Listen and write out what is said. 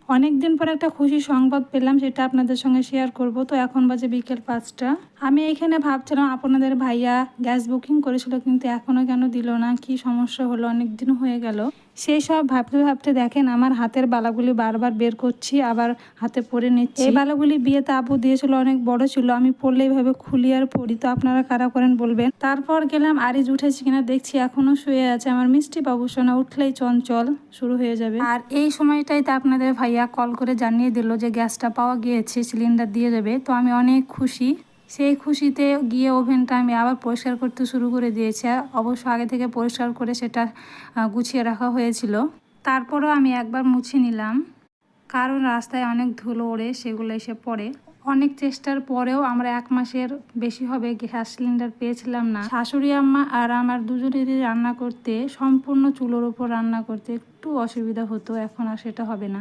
অনেক দিন পর একটা খুশি সংবাদ পেলাম, সেটা আপনাদের সঙ্গে শেয়ার করব। তো এখন বাজে বিকেল 5টা। আমি এখানে ভাবছিলাম আপনাদের ভাইয়া গ্যাস বুকিং করেছিল, কিন্তু এখনও কেন দিল না, কি সমস্যা হলো, অনেক দিন হয়ে গেল। সেই সব ভাবতে ভাবতে দেখেন আমার হাতের বালাগুলি বারবার বের করছি, আবার হাতে পরে নিচ্ছি। এই বালাগুলি বিয়েতে আপু দিয়েছিল, অনেক বড় ছিল, আমি পরলে এইভাবে খুলি আর পরি। তো আপনারা কারা করেন বলবেন। তারপর গেলাম আরিজ উঠেছি কিনা দেখছি, এখনো শুয়ে আছে আমার মিষ্টি বাবু সোনা, উঠলেই চঞ্চল শুরু হয়ে যাবে। আর এই সময়টাইতে আপনাদের ভাইয়া কল করে জানিয়ে দিল যে গ্যাসটা পাওয়া গিয়েছে, সিলিন্ডার দিয়ে যাবে। তো আমি অনেক খুশি। সেই খুশিতে গিয়ে ওভেনটা আমি আবার পরিষ্কার করতে শুরু করে দিয়েছি। অবশ্য আগে থেকে পরিষ্কার করে সেটা গুছিয়ে রাখা হয়েছিল। তারপরও আমি একবার মুছে নিলাম, কারণ রাস্তায় অনেক ধুলো ওড়ে, সেগুলো এসে পড়ে। অনেক চেষ্টার পরেও আমরা 1 মাসের বেশি হবে গ্যাস সিলিন্ডার পেয়েছিলাম না। শাশুড়ি আম্মা আর আমার দুজনেরই রান্না করতে, সম্পূর্ণ চুলোর উপর রান্না করতে একটু অসুবিধা হতো, এখন আর সেটা হবে না।